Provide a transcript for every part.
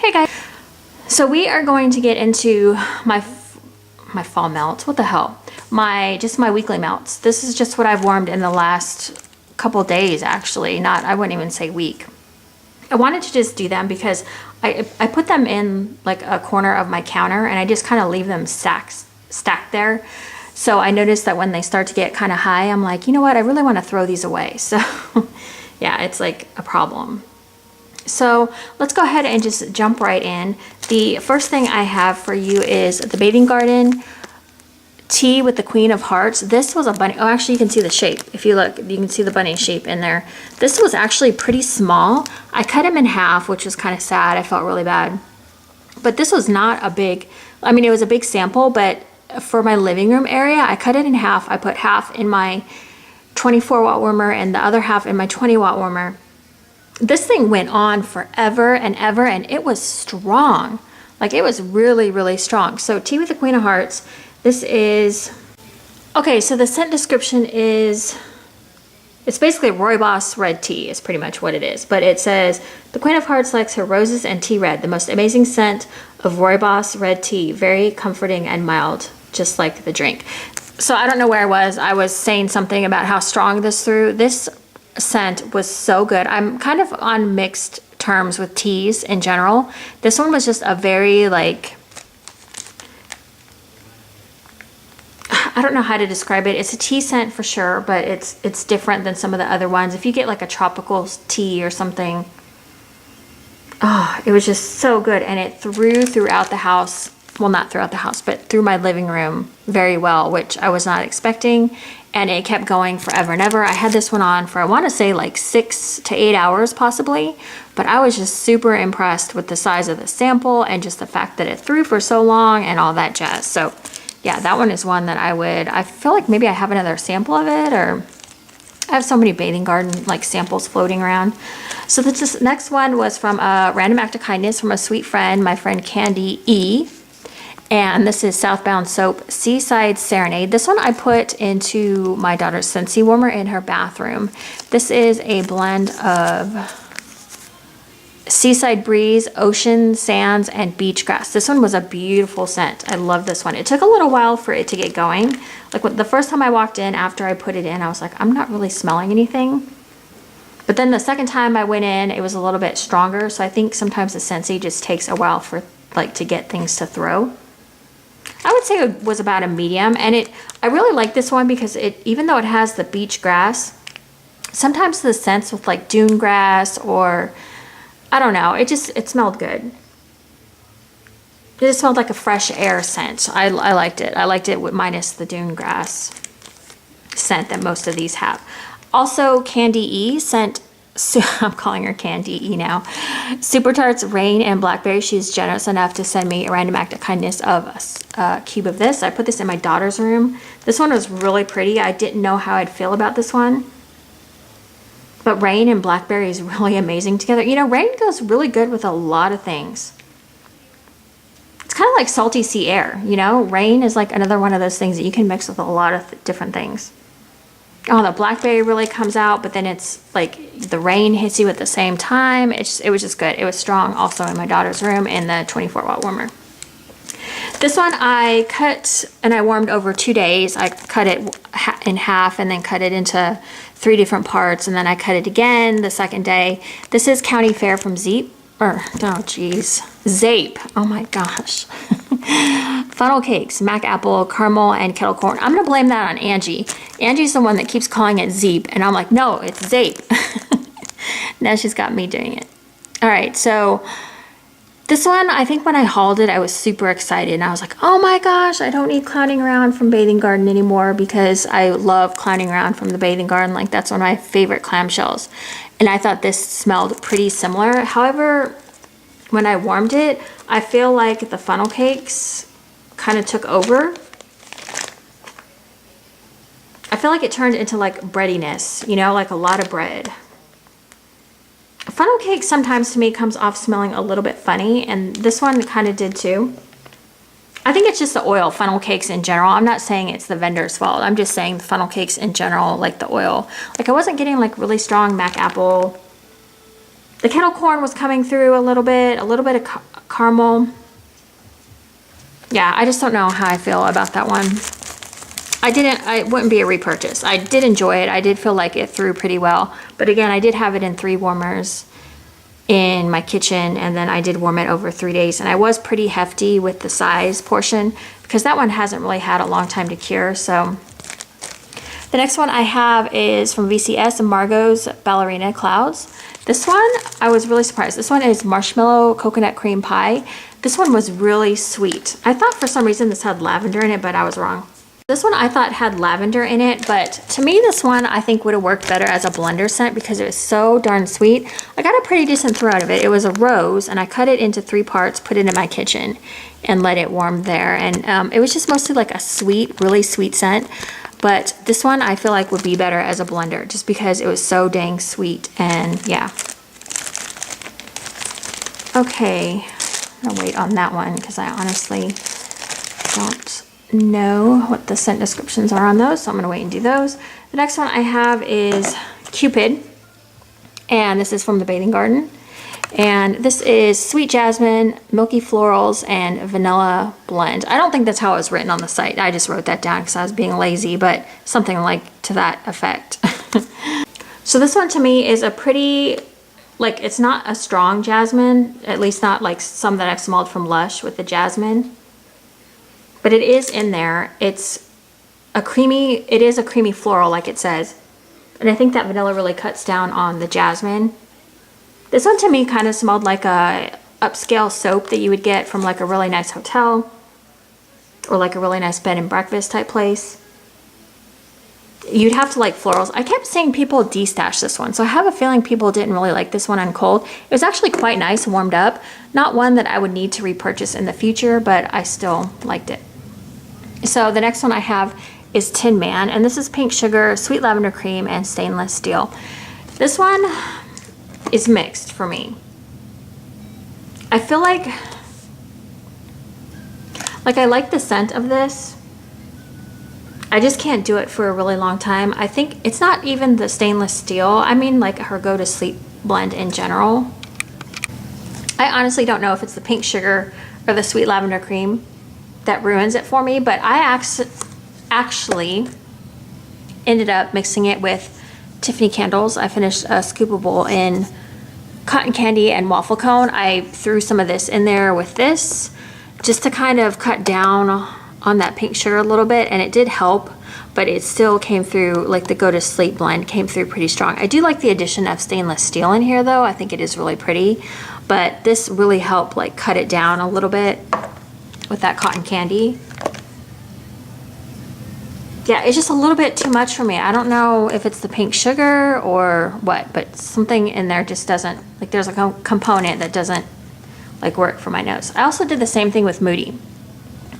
Hey guys, so we are going to get into my fall melts. What the hell? My weekly melts. This is just what I've warmed in the last couple days, actually. I wouldn't even say week. I wanted to just do them because I put them in like a corner of my counter and I just kind of leave them stacked there. So I noticed that when they start to get kind of high, I'm like, you know what? I really want to throw these away. So yeah, it's like a problem. So let's go ahead and just jump right in. The first thing I have for you is the Bathing Garden tea with the Queen of Hearts. This was a bunny. Oh, actually you can see the shape. If you look, you can see the bunny shape in there. This was actually pretty small. I cut him in half, which was kind of sad. I felt really bad. But this was not a big, I mean, it was a big sample, but for my living room area, I cut it in half. I put half in my 24 watt warmer and the other half in my 20 watt warmer. This thing went on forever and ever, and it was strong. Like, it was really, really strong. So tea with the Queen of Hearts. This is, okay, so the scent description is, it's basically rooibos red tea is pretty much what it is. But it says, the Queen of Hearts likes her roses and tea red, the most amazing scent of rooibos red tea, very comforting and mild, just like the drink. So I don't know where I was saying something about how strong this scent was so good. I'm kind of on mixed terms with teas in general. This one was just a very, like, I don't know how to describe it. It's a tea scent for sure, but it's different than some of the other ones. If you get like a tropical tea or something, oh, it was just so good. And it throughout the house. Well, not throughout the house, but through my living room very well, which I was not expecting. And it kept going forever and ever. I had this one on for, I want to say, like 6 to 8 hours possibly. But I was just super impressed with the size of the sample and just the fact that it threw for so long and all that jazz. So yeah, that one is one that I feel like maybe I have another sample of it, or I have so many Bathing Garden like samples floating around. So this next one was from a random act of kindness from a sweet friend, my friend Candy E. And this is Southbound Soap Seaside Serenade. This one I put into my daughter's Scentsy warmer in her bathroom. This is a blend of Seaside Breeze, Ocean Sands, and Beach Grass. This one was a beautiful scent. I love this one. It took a little while for it to get going. Like the first time I walked in after I put it in, I was like, I'm not really smelling anything. But then the second time I went in, it was a little bit stronger. So I think sometimes the Scentsy just takes a while for to get things to throw. I would say it was about a medium, and I really like this one because even though it has the beach grass, sometimes the scents with like dune grass or I don't know, it smelled good. It just smelled like a fresh air scent. I liked it. I liked it with minus the dune grass scent that most of these have. Also, Candy E sent, I'm calling her Candy E now, Super Tarts Rain and Blackberry. She's generous enough to send me a random act of kindness of a cube of this. I put this in my daughter's room. This one was really pretty. I didn't know how I'd feel about this one. But Rain and Blackberry is really amazing together. You know, Rain goes really good with a lot of things. It's kind of like salty sea air, you know? Rain is like another one of those things that you can mix with a lot of different things. Oh, the Blackberry really comes out, but then it's like the Rain hits you at the same time. It was just good. It was strong also in my daughter's room in the 24 watt warmer. This one I cut and I warmed over 2 days. I cut it in half and then cut it into 3 different parts, and then I cut it again the second day. This is County Fair from Zape. Oh my gosh. Funnel cakes, mac apple, caramel, and kettle corn. I'm gonna blame that on Angie. Angie's the one that keeps calling it Zeep, and I'm like, no, it's Zape. Now she's got me doing it. All right, so this one, I think when I hauled it, I was super excited. And I was like, oh my gosh, I don't need clowning around from Bathing Garden anymore because I love clowning around from the Bathing Garden. Like, that's one of my favorite clamshells. And I thought this smelled pretty similar. However, when I warmed it, I feel like the funnel cakes kind of took over. I feel like it turned into like breadiness, you know, like a lot of bread. Funnel cake sometimes to me comes off smelling a little bit funny, and this one kind of did too. I think it's just the oil, funnel cakes in general. I'm not saying it's the vendor's fault. I'm just saying the funnel cakes in general, like the oil. Like I wasn't getting like really strong mac apple. The kettle corn was coming through a little bit of caramel. Yeah, I just don't know how I feel about that one. It wouldn't be a repurchase. I did enjoy it. I did feel like it threw pretty well. But again, I did have it in 3 warmers in my kitchen, and then I did warm it over 3 days. And I was pretty hefty with the size portion because that one hasn't really had a long time to cure. So the next one I have is from VCS and Margot's Ballerina Clouds. This one, I was really surprised. This one is marshmallow coconut cream pie. This one was really sweet. I thought for some reason this had lavender in it, but I was wrong. This one I thought had lavender in it, but to me this one I think would have worked better as a blender scent because it was so darn sweet. I got a pretty decent throw out of it. It was a rose, and I cut it into 3 parts, put it in my kitchen, and let it warm there. And it was just mostly like a sweet, really sweet scent. But this one I feel like would be better as a blender just because it was so dang sweet. And yeah. Okay, I'm gonna wait on that one because I honestly don't know what the scent descriptions are on those, so I'm gonna wait and do those. The next one I have is Cupid, and this is from the Bathing Garden. And this is sweet jasmine, milky florals, and vanilla blend. I don't think that's how it was written on the site. I just wrote that down because I was being lazy, but something like to that effect. So this one to me is a pretty, like, it's not a strong jasmine, at least not like some that I've smelled from Lush with the jasmine. But it is in there. It is a creamy floral like it says. And I think that vanilla really cuts down on the jasmine. This one to me kind of smelled like a upscale soap that you would get from like a really nice hotel or like a really nice bed and breakfast type place. You'd have to like florals. I kept seeing people destash this one, so I have a feeling people didn't really like this one on cold. It was actually quite nice, warmed up. Not one that I would need to repurchase in the future, but I still liked it. So the next one I have is Tin Man, and this is pink sugar, sweet lavender cream, and stainless steel. This one is mixed for me. I feel like I like the scent of this. I just can't do it for a really long time. I think it's not even the stainless steel. I mean like her go to sleep blend in general. I honestly don't know if it's the pink sugar or the sweet lavender cream that ruins it for me, but I actually ended up mixing it with Tiffany candles. I finished a scoopable in cotton candy and waffle cone. I threw some of this in there with this just to kind of cut down on that pink sugar a little bit, and it did help, but it still came through, like the go to sleep blend came through pretty strong. I do like the addition of stainless steel in here though. I think it is really pretty, but this really helped like cut it down a little bit with that cotton candy. Yeah, it's just a little bit too much for me. I don't know if it's the pink sugar or what, but something in there just doesn't, like there's a component that doesn't like work for my nose. I also did the same thing with Moody.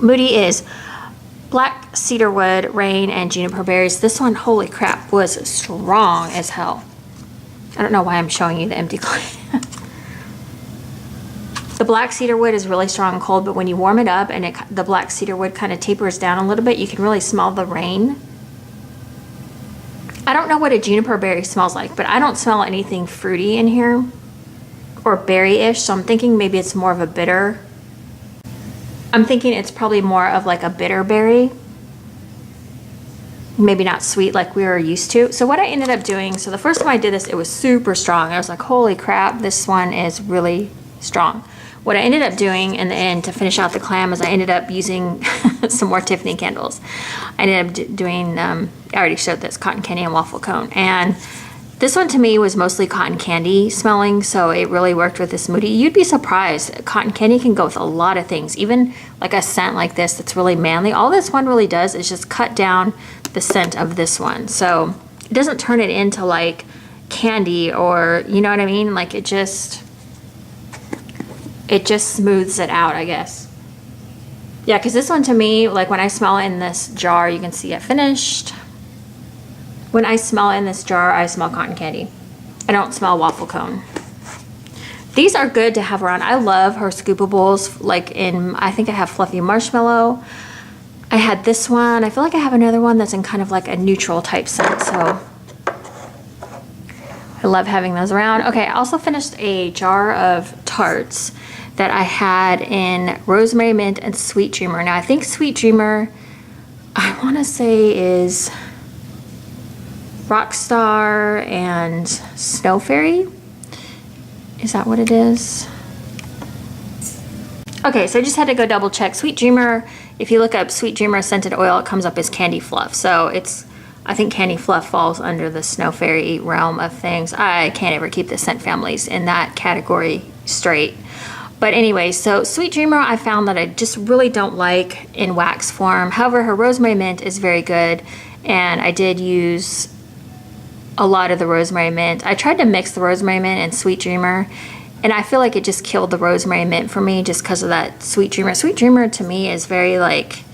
Moody is black cedarwood, rain, and juniper berries. This one, holy crap, was strong as hell. I don't know why I'm showing you the empty can. The black cedarwood is really strong and cold, but when you warm it up and the black cedarwood kind of tapers down a little bit, you can really smell the rain. I don't know what a juniper berry smells like, but I don't smell anything fruity in here or berry-ish, so I'm thinking maybe it's more of a bitter. I'm thinking it's probably more of like a bitter berry. Maybe not sweet like we were used to. So what I ended up doing, so the first time I did this, it was super strong. I was like, holy crap, this one is really strong. What I ended up doing in the end to finish out the clam is I ended up using some more Tiffany candles. I ended up doing, I already showed this, cotton candy and waffle cone. And this one to me was mostly cotton candy smelling, so it really worked with this Moody. You'd be surprised. Cotton candy can go with a lot of things, even like a scent like this that's really manly. All this one really does is just cut down the scent of this one. So it doesn't turn it into like candy or, you know what I mean? Like it just smooths it out, I guess. Yeah, because this one to me, like when I smell it in this jar, you can see it finished. When I smell it in this jar, I smell cotton candy. I don't smell waffle cone. These are good to have around. I love her scoopables, like in, I think I have fluffy marshmallow. I had this one. I feel like I have another one that's in kind of like a neutral type scent, so I I love having those around. Okay, I also finished a jar of tarts that I had in Rosemary Mint and Sweet Dreamer. Now I think Sweet Dreamer, I want to say is Rockstar and Snow Fairy. Is that what it is? Okay, so I just had to go double check. Sweet Dreamer, if you look up Sweet Dreamer scented oil, it comes up as Candy Fluff. So I think Candy Fluff falls under the Snow Fairy realm of things. I can't ever keep the scent families in that category straight. But anyway, so Sweet Dreamer I found that I just really don't like in wax form. However, her Rosemary Mint is very good, and I did use a lot of the Rosemary Mint. I tried to mix the Rosemary Mint and Sweet Dreamer, and I feel like it just killed the Rosemary Mint for me just because of that Sweet Dreamer. Sweet Dreamer to me is very like,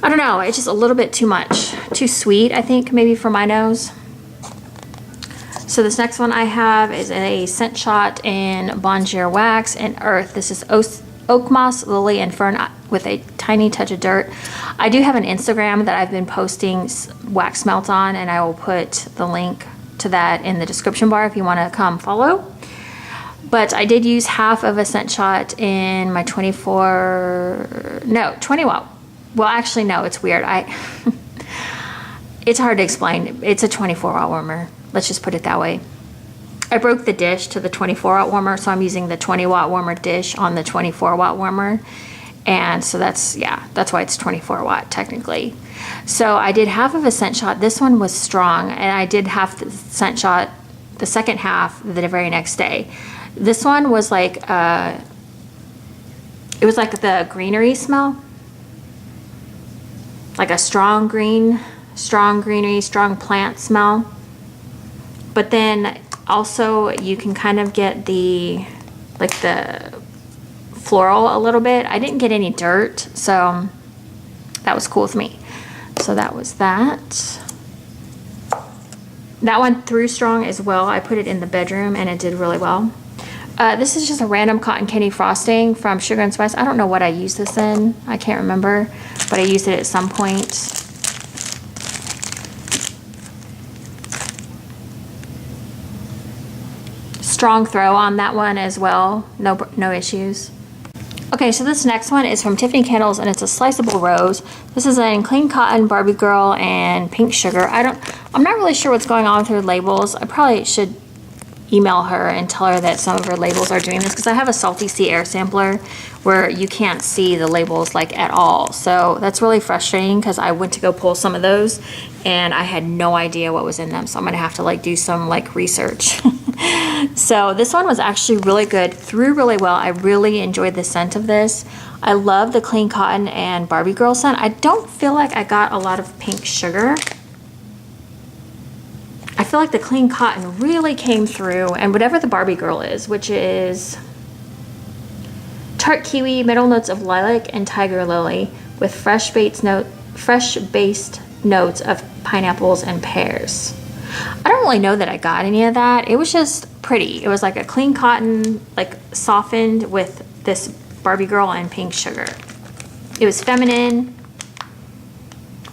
I don't know, it's just a little bit too much. Too sweet, I think, maybe for my nose. So this next one I have is a scent shot in Bonjour Wax and Earth. This is Oak Moss, Lily, and Fern with a tiny touch of dirt. I do have an Instagram that I've been posting wax melts on, and I will put the link to that in the description bar if you want to come follow. But I did use half of a scent shot in my 20 watt. Well, actually, no, it's weird. It's hard to explain. It's a 24 watt warmer. Let's just put it that way. I broke the dish to the 24 watt warmer, so I'm using the 20 watt warmer dish on the 24 watt warmer. And so that's why it's 24 watt technically. So I did half of a scent shot. This one was strong, and I did half the scent shot, the second half, the very next day. This one was like, it was like the greenery smell. Like a strong greenery, strong plant smell. But then also you can kind of get the floral a little bit. I didn't get any dirt, so that was cool with me. So that was that. That one threw strong as well. I put it in the bedroom and it did really well. This is just a random cotton candy frosting from Sugar and Spice. I don't know what I used this in. I can't remember, but I used it at some point. Strong throw on that one as well. No issues. Okay, so this next one is from Tiffany Candles, and it's a sliceable rose. This is in Clean Cotton, Barbie Girl, and Pink Sugar. I'm not really sure what's going on with her labels. I probably should email her and tell her that some of her labels are doing this, because I have a Salty Sea air sampler where you can't see the labels like at all. So that's really frustrating, because I went to go pull some of those and I had no idea what was in them. So I'm gonna have to like do some like research. So this one was actually really good, threw really well. I really enjoyed the scent of this. I love the Clean Cotton and Barbie Girl scent. I don't feel like I got a lot of Pink Sugar. I feel like the Clean Cotton really came through, and whatever the Barbie Girl is, which is tart kiwi, middle notes of lilac and tiger lily with fresh-based notes of pineapples and pears. I don't really know that I got any of that. It was just pretty. It was like a Clean Cotton, like softened with this Barbie Girl and Pink Sugar. It was feminine,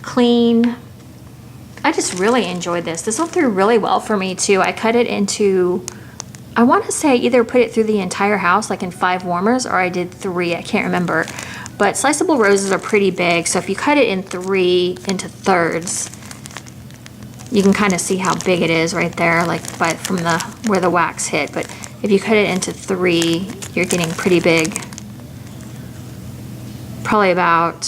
clean. I just really enjoyed this. This went through really well for me too. I cut it into, I want to say I either put it through the entire house like in 5 warmers, or I did 3, I can't remember. But sliceable roses are pretty big, so if you cut it in 3 into thirds, you can kind of see how big it is right there, like from where the wax hit. But if you cut it into 3, you're getting pretty big. Probably maybe about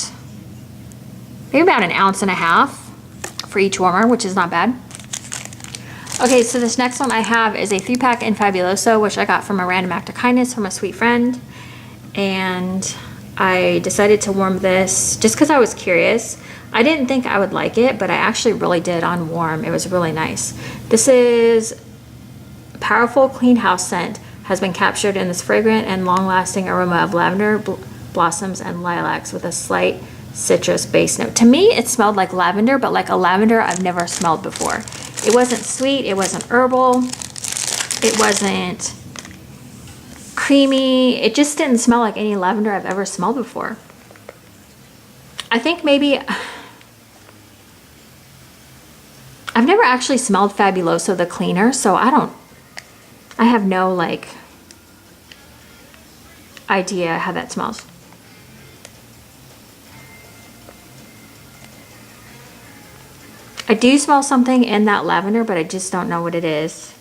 1.5 ounces for each warmer, which is not bad. Okay, so this next one I have is a 3-pack in Fabuloso, which I got from a random act of kindness from a sweet friend. And I decided to warm this just because I was curious. I didn't think I would like it, but I actually really did on warm. It was really nice. This is a powerful clean house scent, has been captured in this fragrant and long-lasting aroma of lavender, blossoms, and lilacs with a slight citrus base note. To me, it smelled like lavender, but like a lavender I've never smelled before. It wasn't sweet, it wasn't herbal, it wasn't creamy. It just didn't smell like any lavender I've ever smelled before. I think maybe I've never actually smelled Fabuloso the cleaner, so I have no like idea how that smells. I do smell something in that lavender, but I just don't know what it is.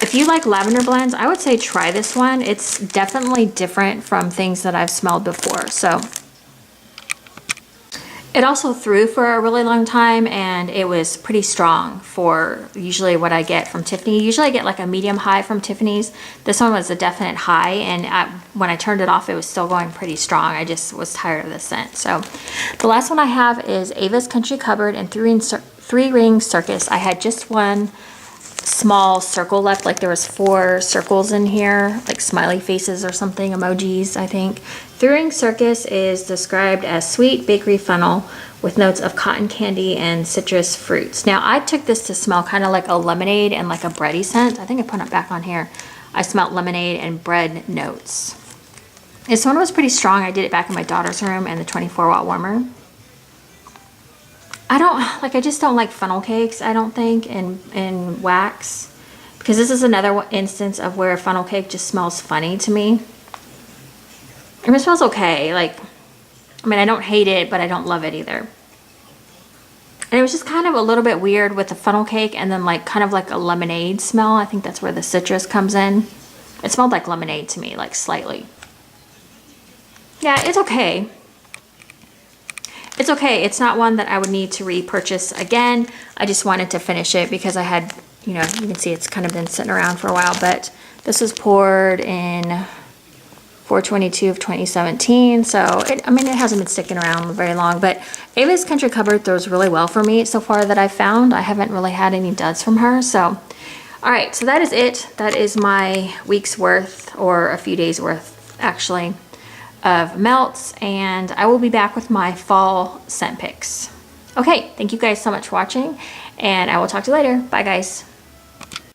If you like lavender blends, I would say try this one. It's definitely different from things that I've smelled before. So it also threw for a really long time, and it was pretty strong for usually what I get from Tiffany. Usually I get like a medium high from Tiffany's. This one was a definite high, and when I turned it off, it was still going pretty strong. I just was tired of the scent. So the last one I have is Ava's Country Cupboard and Three Ring Circus. I had just one small circle left, like there was 4 circles in here, like smiley faces or something, emojis, I think. Three Ring Circus is described as sweet bakery funnel with notes of cotton candy and citrus fruits. Now I took this to smell kind of like a lemonade and like a bready scent. I think I put it back on here. I smelled lemonade and bread notes. This one was pretty strong. I did it back in my daughter's room and the 24-watt warmer. I just don't like funnel cakes, I don't think, in wax. Because this is another instance of where a funnel cake just smells funny to me. I mean, it smells okay. Like, I mean, I don't hate it, but I don't love it either. And it was just kind of a little bit weird with the funnel cake and then like kind of like a lemonade smell. I think that's where the citrus comes in. It smelled like lemonade to me, like slightly. Yeah, it's okay. It's okay. It's not one that I would need to repurchase again. I just wanted to finish it because I had, you know, you can see it's kind of been sitting around for a while, but this was poured in 4/22 of 2017. So, I mean, it hasn't been sticking around very long, but Ava's Country Cupboard throws really well for me so far that I've found. I haven't really had any duds from her. So, all right, so that is it. That is my week's worth, or a few days worth, actually, of melts, and I will be back with my fall scent picks. Okay, thank you guys so much for watching, and I will talk to you later. Bye, guys.